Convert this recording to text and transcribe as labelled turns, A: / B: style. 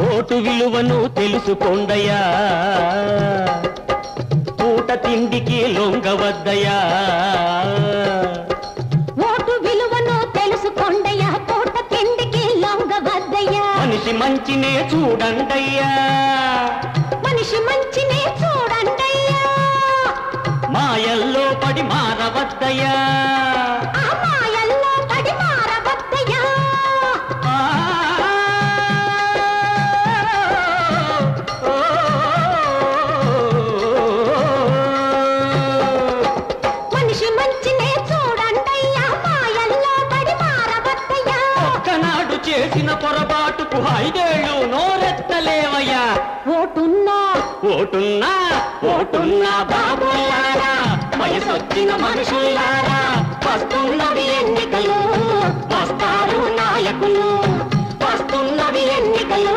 A: Vote విలువను తెలుసుకోండయ్యా, పూట తిండికి లొంగవద్దయ్యా.
B: ఓటు విలువను తెలుసుకోండయ్యా, పూట తిండికి లొంగవద్దయ్యా.
A: మనిషి మంచినే చూడండయ్యా,
B: మనిషి మంచినే చూడండయ్యా.
A: మాయల్లో పడి మారవద్దయ్యా,
B: ఆ మాయల్లో పడి మారవద్దయ్యా. మనిషి మంచినే చూడండయ్యా, మాయల్లో పడి మారవద్దయ్యా.
A: ఒక్కనాడు చేసిన పొరపాటుకు 5 ఏళ్ళు నోరెత్తలేవయ్యా.
B: ఓటున్నా
A: ఓటున్నా ఓటున్నా బాబులారా, వయసొచ్చిన మనుషులారా, వస్తున్నవి ఎన్నికలు, వస్తారు నాయకులు, వస్తున్నవి ఎన్నికలు.